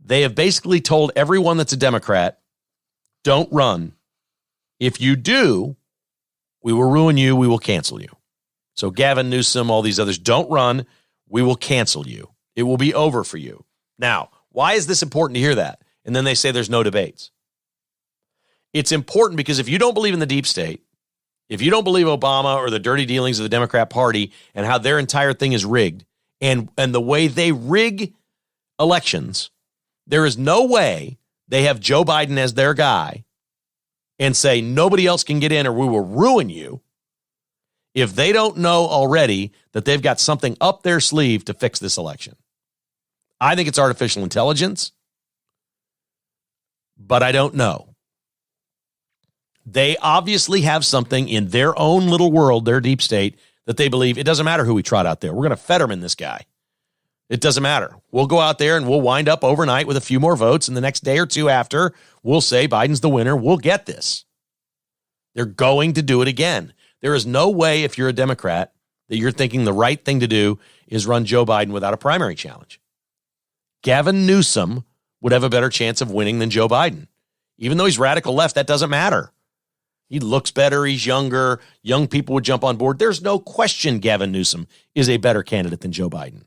They have basically told everyone that's a Democrat, don't run. If you do, we will ruin you. We will cancel you. So Gavin Newsom, all these others, don't run. We will cancel you. It will be over for you. Now, why is this important to hear that? And then they say there's no debates. It's important because if you don't believe in the deep state, if you don't believe Obama or the dirty dealings of the Democrat Party and how their entire thing is rigged and the way they rig elections, there is no way they have Joe Biden as their guy and say nobody else can get in or we will ruin you if they don't know already that they've got something up their sleeve to fix this election. I think it's artificial intelligence, but I don't know. They obviously have something in their own little world, their deep state, that they believe it doesn't matter who we trot out there. We're going to Fetterman this guy. It doesn't matter. We'll go out there and we'll wind up overnight with a few more votes. And the next day or two after, we'll say Biden's the winner. We'll get this. They're going to do it again. There is no way if you're a Democrat that you're thinking the right thing to do is run Joe Biden without a primary challenge. Gavin Newsom would have a better chance of winning than Joe Biden. Even though he's radical left, that doesn't matter. He looks better. He's younger. Young people would jump on board. There's no question Gavin Newsom is a better candidate than Joe Biden.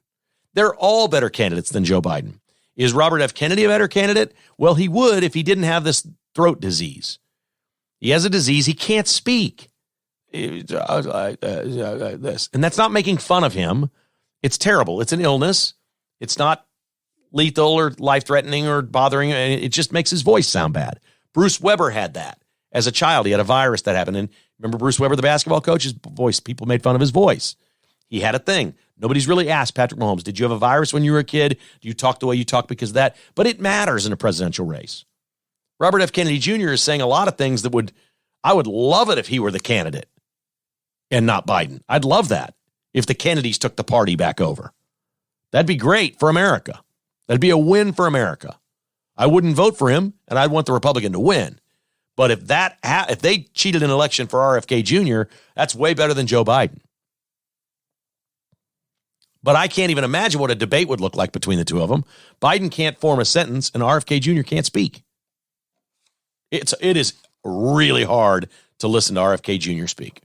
They're all better candidates than Joe Biden. Is Robert F. Kennedy a better candidate? Well, he would if he didn't have this throat disease. He has a disease. He can't speak. This. And that's not making fun of him. It's terrible. It's an illness. It's not lethal or life-threatening or bothering. It just makes his voice sound bad. Bruce Weber had that. As a child, he had a virus that happened. And remember Bruce Weber, the basketball coach? His voice, people made fun of his voice. He had a thing. Nobody's really asked Patrick Mahomes, did you have a virus when you were a kid? Do you talk the way you talk because of that? But it matters in a presidential race. Robert F. Kennedy Jr. is saying a lot of things that I would love it if he were the candidate and not Biden. I'd love that if the Kennedys took the party back over. That'd be great for America. That'd be a win for America. I wouldn't vote for him, and I'd want the Republican to win. But if they cheated an election for RFK Jr., that's way better than Joe Biden. But I can't even imagine what a debate would look like between the two of them. Biden can't form a sentence, and RFK Jr. can't speak. It is really hard to listen to RFK Jr. speak.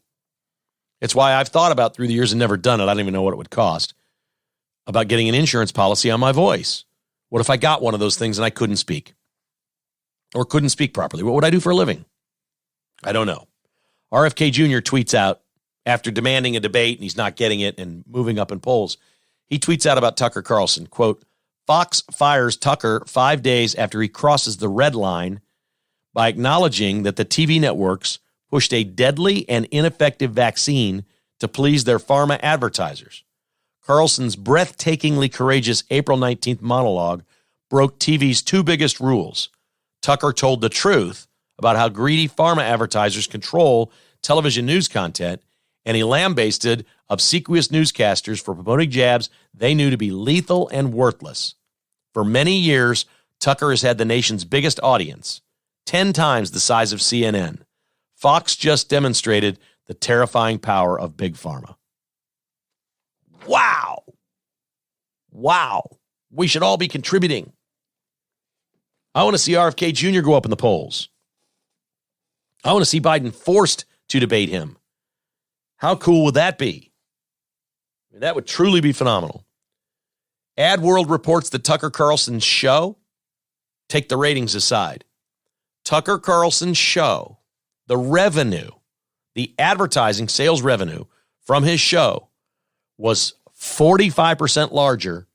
It's why I've thought about through the years and never done it. I don't even know what it would cost about getting an insurance policy on my voice. What if I got one of those things and I couldn't speak or couldn't speak properly? What would I do for a living? I don't know. RFK Jr. tweets out after demanding a debate and he's not getting it and moving up in polls. He tweets out about Tucker Carlson, quote, Fox fires Tucker 5 days after he crosses the red line by acknowledging that the TV networks pushed a deadly and ineffective vaccine to please their pharma advertisers. Carlson's breathtakingly courageous April 19th monologue broke TV's two biggest rules. Tucker told the truth about how greedy pharma advertisers control television news content, and he lambasted obsequious newscasters for promoting jabs they knew to be lethal and worthless. For many years, Tucker has had the nation's biggest audience, 10 times the size of CNN. Fox just demonstrated the terrifying power of big pharma. Wow. Wow. We should all be contributing. I want to see RFK Jr. go up in the polls. I want to see Biden forced to debate him. How cool would that be? I mean, that would truly be phenomenal. Ad World reports that Tucker Carlson's show, take the ratings aside, Tucker Carlson's show, the revenue, the advertising sales revenue from his show was 45% larger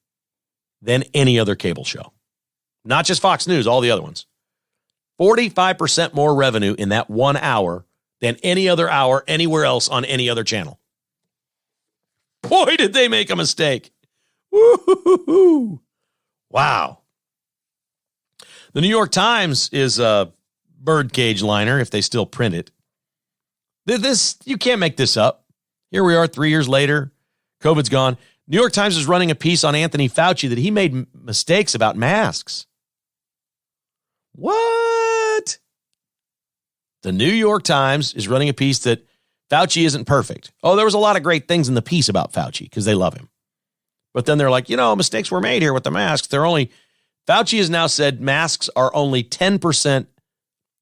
than any other cable show. Not just Fox News, all the other ones. 45% more revenue in that 1 hour than any other hour anywhere else on any other channel. Boy, did they make a mistake. Woo-hoo-hoo-hoo. Wow. The New York Times is a birdcage liner, if they still print it. This, you can't make this up. Here we are 3 years later. COVID's gone. New York Times is running a piece on Anthony Fauci that he made mistakes about masks. What? The New York Times is running a piece that Fauci isn't perfect. Oh, there was a lot of great things in the piece about Fauci because they love him. But then they're like, mistakes were made here with the masks. Fauci has now said masks are only 10%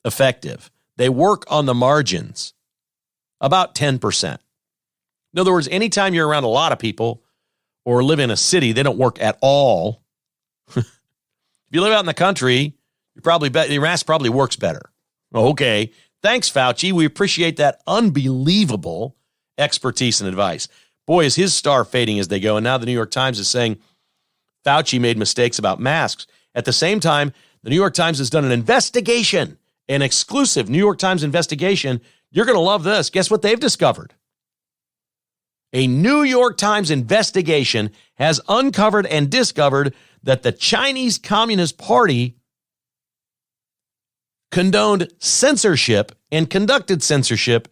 effective. They work on the margins, about 10%. In other words, anytime you're around a lot of people or live in a city, they don't work at all. If you live out in the country, your mask probably works better. Okay. Thanks, Fauci. We appreciate that unbelievable expertise and advice. Boy, is his star fading as they go. And now the New York Times is saying Fauci made mistakes about masks. At the same time, the New York Times has done an investigation, an exclusive New York Times investigation. You're going to love this. Guess what they've discovered? A New York Times investigation has uncovered and discovered that the Chinese Communist Party condoned censorship and conducted censorship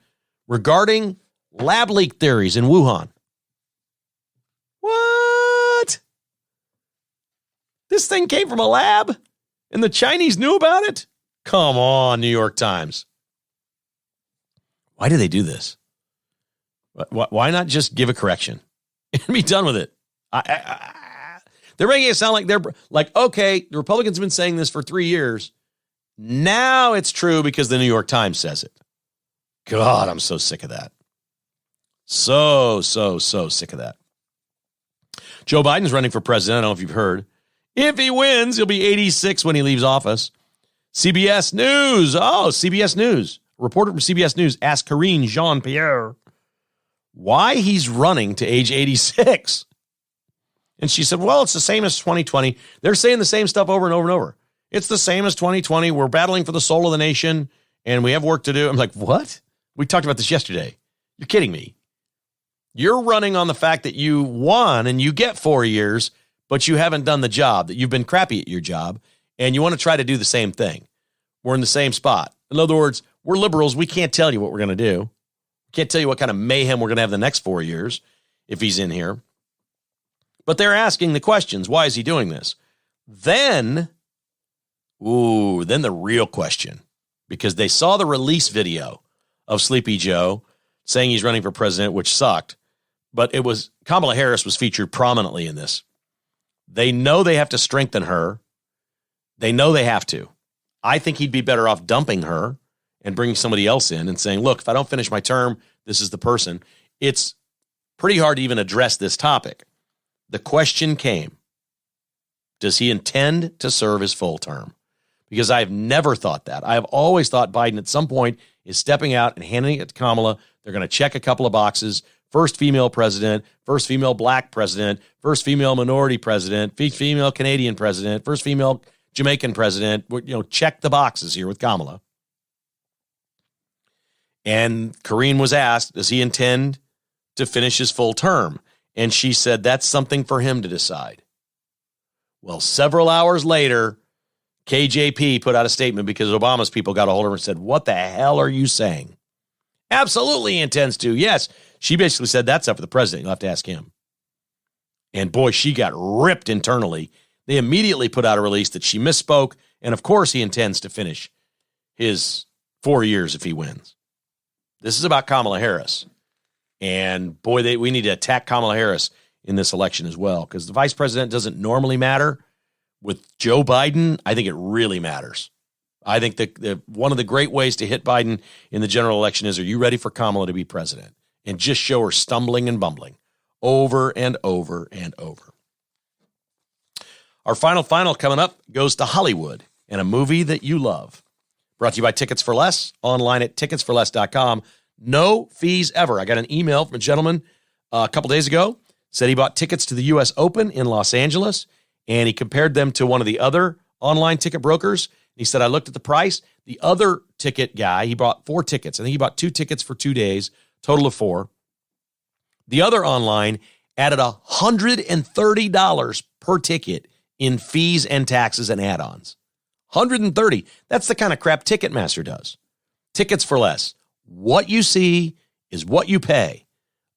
regarding lab leak theories in Wuhan. What? This thing came from a lab and the Chinese knew about it? Come on, New York Times. Why do they do this? Why not just give a correction and be done with it? They're making it sound like they're like, okay, the Republicans have been saying this for 3 years. Now it's true because the New York Times says it. God, I'm so sick of that. So sick of that. Joe Biden's running for president. I don't know if you've heard. If he wins, he'll be 86 when he leaves office. CBS News. CBS News. A reporter from CBS News asked Karine Jean-Pierre why he's running to age 86. And she said, well, it's the same as 2020. They're saying the same stuff over and over and over. It's the same as 2020. We're battling for the soul of the nation, and we have work to do. I'm like, what? We talked about this yesterday. You're kidding me. You're running on the fact that you won and you get 4 years, but you haven't done the job, that you've been crappy at your job, and you want to try to do the same thing. We're in the same spot. In other words, we're liberals. We can't tell you what we're going to do. Can't tell you what kind of mayhem we're going to have the next 4 years if he's in here. But they're asking the questions. Why is he doing this? Then the real question, because they saw the release video of Sleepy Joe saying he's running for president, which sucked. But it was Kamala Harris was featured prominently in this. They know they have to strengthen her. They know they have to. I think he'd be better off dumping her and bringing somebody else in and saying, look, if I don't finish my term, this is the person. It's pretty hard to even address this topic. The question came, does he intend to serve his full term? Because I've never thought that. I have always thought Biden at some point is stepping out and handing it to Kamala. They're going to check a couple of boxes. First female president, first female black president, first female minority president, female Canadian president, first female Jamaican president. Check the boxes here with Kamala. And Karine was asked, does he intend to finish his full term? And she said, that's something for him to decide. Well, several hours later, KJP put out a statement because Obama's people got a hold of her and said, what the hell are you saying? Absolutely intends to. Yes. She basically said, that's up for the president. You'll have to ask him. And boy, she got ripped internally. They immediately put out a release that she misspoke. And of course, he intends to finish his 4 years if he wins. This is about Kamala Harris. And boy, we need to attack Kamala Harris in this election as well, because the vice president doesn't normally matter. With Joe Biden, I think it really matters. I think that one of the great ways to hit Biden in the general election is, are you ready for Kamala to be president? And just show her stumbling and bumbling over and over and over. Our final coming up goes to Hollywood and a movie that you love. Brought to you by Tickets for Less, online at ticketsforless.com. No fees ever. I got an email from a gentleman a couple days ago, said he bought tickets to the U.S. Open in Los Angeles, and he compared them to one of the other online ticket brokers. He said, I looked at the price. The other ticket guy, he bought 4 tickets. I think he bought 2 tickets for 2 days, total of 4. The other online added $130 per ticket in fees and taxes and add-ons. $130. That's the kind of crap Ticketmaster does. Tickets for Less. What you see is what you pay.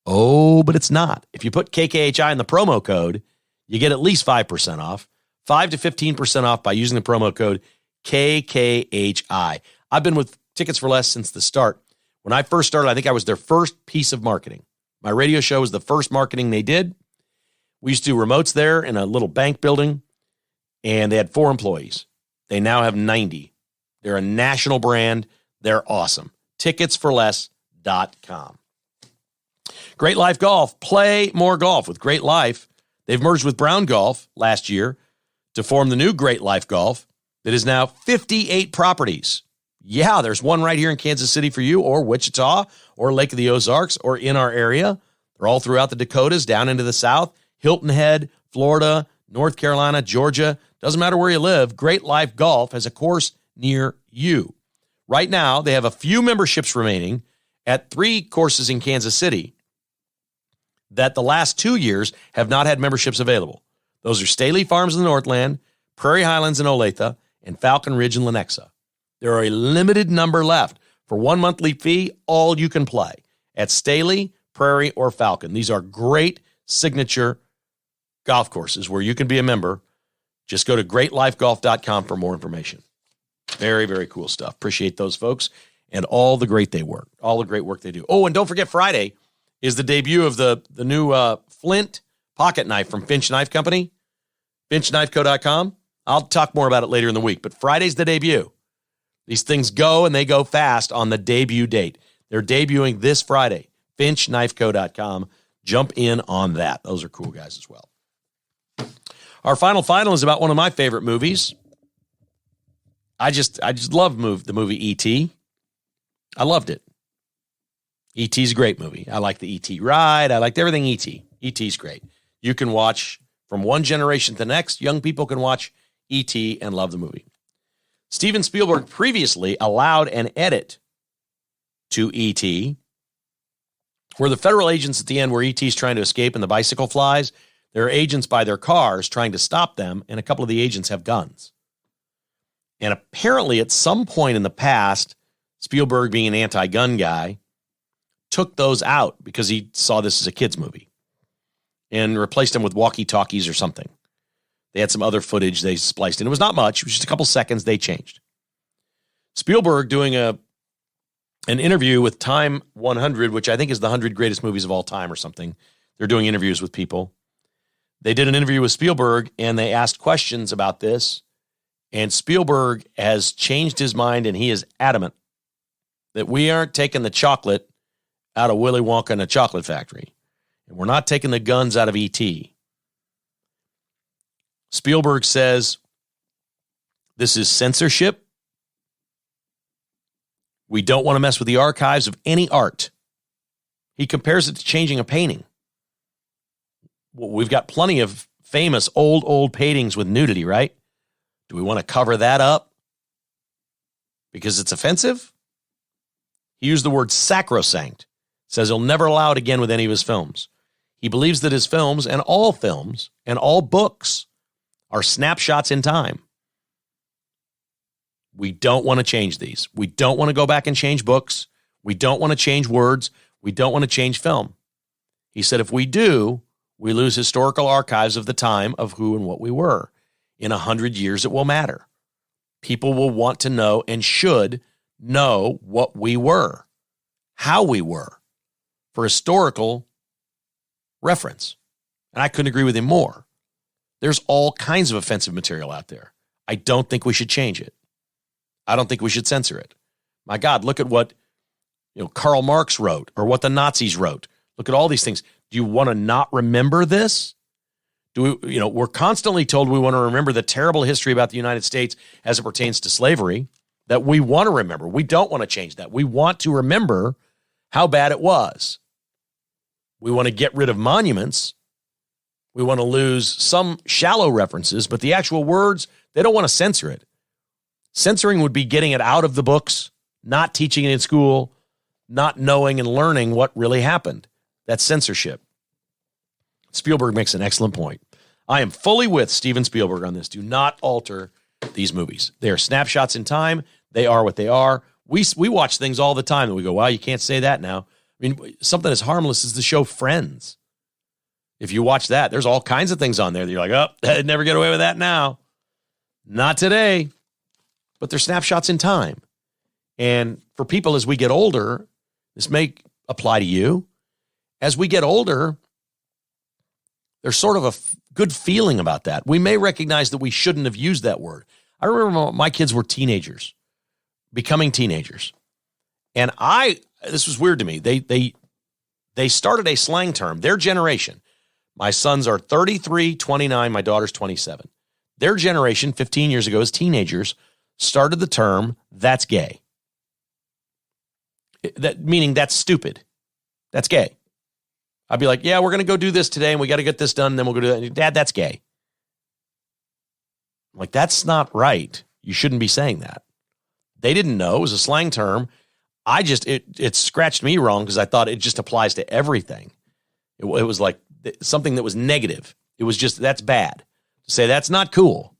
Oh, but it's not. If you put KKHI in the promo code, you get at least 5% off, 5 to 15% off by using the promo code KKHI. I've been with Tickets for Less since the start. When I first started, I think I was their first piece of marketing. My radio show was the first marketing they did. We used to do remotes there in a little bank building, and they had 4 employees. They now have 90. They're a national brand. They're awesome. Ticketsforless.com. Great Life Golf. Play more golf with Great Life. They've merged with Brown Golf last year to form the new Great Life Golf that is now 58 properties. Yeah, there's one right here in Kansas City for you, or Wichita, or Lake of the Ozarks, or in our area. They're all throughout the Dakotas, down into the South, Hilton Head, Florida, North Carolina, Georgia. Doesn't matter where you live, Great Life Golf has a course near you. Right now, they have a few memberships remaining at 3 courses in Kansas City that the last 2 years have not had memberships available. Those are Staley Farms in the Northland, Prairie Highlands in Olathe, and Falcon Ridge in Lenexa. There are a limited number left. For 1 monthly fee, all you can play at Staley, Prairie, or Falcon. These are great signature golf courses where you can be a member. Just go to greatlifegolf.com for more information. Very, very cool stuff. Appreciate those folks and all the great work they do. Oh, and don't forget, Friday is the debut of the new Flint pocket knife from Finch Knife Company, finchknifeco.com. I'll talk more about it later in the week, but Friday's the debut. These things go, and they go fast on the debut date. They're debuting this Friday, finchknifeco.com. Jump in on that. Those are cool guys as well. Our final is about one of my favorite movies. I just love the movie E.T. I loved it. E.T.'s a great movie. I like the E.T. ride. I liked everything E.T. E.T.'s great. You can watch from one generation to the next. Young people can watch E.T. and love the movie. Steven Spielberg previously allowed an edit to E.T. where the federal agents at the end where E.T.'s trying to escape and the bicycle flies, there are agents by their cars trying to stop them, and a couple of the agents have guns. And apparently at some point in the past, Spielberg, being an anti-gun guy, took those out because he saw this as a kid's movie and replaced them with walkie-talkies or something. They had some other footage they spliced in. It was not much. It was just a couple seconds they changed. Spielberg doing an interview with Time 100, which I think is the 100 greatest movies of all time or something. They're doing interviews with people. They did an interview with Spielberg, and they asked questions about this. And Spielberg has changed his mind, and he is adamant that we aren't taking the chocolate out of Willy Wonka and the Chocolate Factory. And we're not taking the guns out of E.T. Spielberg says this is censorship. We don't want to mess with the archives of any art. He compares it to changing a painting. Well, we've got plenty of famous old paintings with nudity, right? Do we want to cover that up because it's offensive? He used the word sacrosanct. Says he'll never allow it again with any of his films. He believes that his films and all books are snapshots in time. We don't want to change these. We don't want to go back and change books. We don't want to change words. We don't want to change film. He said if we do, we lose historical archives of the time of who and what we were. In 100 years, it will matter. People will want to know and should know what we were, how we were, for historical reference. And I couldn't agree with him more. There's all kinds of offensive material out there. I don't think we should change it. I don't think we should censor it. My God, look at what Karl Marx wrote or what the Nazis wrote. Look at all these things. Do you want to not remember this? We're constantly told we want to remember the terrible history about the United States as it pertains to slavery that we want to remember. We don't want to change that. We want to remember how bad it was. We want to get rid of monuments. We want to lose some shallow references, but the actual words, they don't want to censor it. Censoring would be getting it out of the books, not teaching it in school, not knowing and learning what really happened. That's censorship. Spielberg makes an excellent point. I am fully with Steven Spielberg on this. Do not alter these movies. They are snapshots in time. They are what they are. We watch things all the time that we go, wow, you can't say that now. I mean, something as harmless as the show Friends. If you watch that, there's all kinds of things on there that you're like, oh, I'd never get away with that now. Not today. But they're snapshots in time. And for people as we get older, this may apply to you. As we get older, there's sort of a good feeling about that. We may recognize that we shouldn't have used that word. I remember my kids were teenagers, becoming teenagers. And this was weird to me. They started a slang term, their generation. My sons are 33, 29, my daughter's 27. Their generation, 15 years ago, as teenagers, started the term, that's gay. Meaning that's stupid. That's gay. I'd be like, yeah, we're going to go do this today, and we got to get this done, and then we'll go do that. Dad, that's gay. I'm like, that's not right. You shouldn't be saying that. They didn't know. It was a slang term. It scratched me wrong because I thought it just applies to everything. It was like something that was negative. It was just, that's bad. To say that's not cool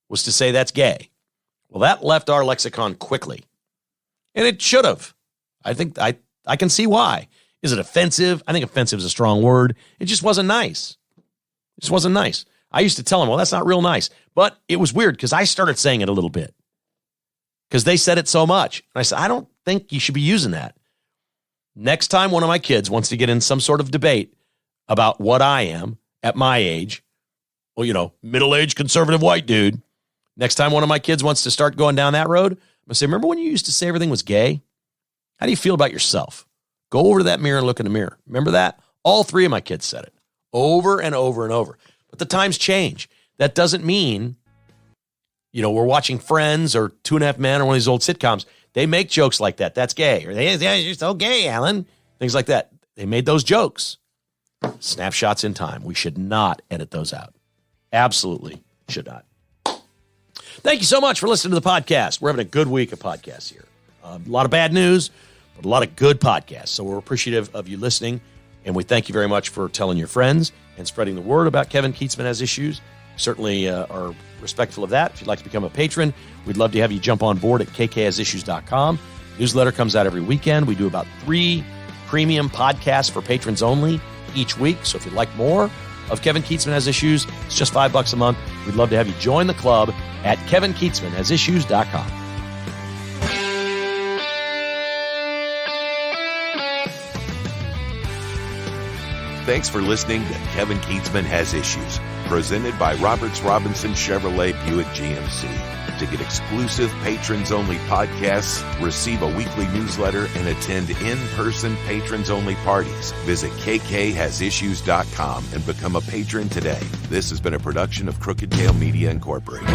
was to say that's gay. Well, that left our lexicon quickly. And it should have. I think I can see why. Is it offensive? I think offensive is a strong word. It just wasn't nice. It just wasn't nice. I used to tell them, well, that's not real nice. But it was weird because I started saying it a little bit. Because they said it so much. And I said, I don't think you should be using that. Next time one of my kids wants to get in some sort of debate about what I am at my age, well, middle-aged conservative white dude. Next time one of my kids wants to start going down that road, I'm going to say, remember when you used to say everything was gay? How do you feel about yourself? Go over to that mirror and look in the mirror. Remember that? All three of my kids said it over and over and over. But the times change. That doesn't mean, we're watching Friends or Two and a Half Men or one of these old sitcoms. They make jokes like that. That's gay. Or you're so gay, Alan. Things like that. They made those jokes. Snapshots in time. We should not edit those out. Absolutely should not. Thank you so much for listening to the podcast. We're having a good week of podcasts here. A lot of bad news, but a lot of good podcasts. So we're appreciative of you listening, and we thank you very much for telling your friends and spreading the word about Kevin Kietzman Has Issues. Certainly are respectful of that. If you'd like to become a patron, we'd love to have you jump on board at kkhasissues.com. Newsletter comes out every weekend. We do about 3 premium podcasts for patrons only each week. So if you'd like more of Kevin Kietzman Has Issues, it's just $5 a month. We'd love to have you join the club at kevinkietzmanhasissues.com. Thanks for listening to Kevin Kietzman Has Issues, presented by Roberts Robinson Chevrolet Buick GMC. To get exclusive patrons-only podcasts, receive a weekly newsletter, and attend in-person patrons-only parties, visit kkhasissues.com and become a patron today. This has been a production of Crooked Tail Media Incorporated.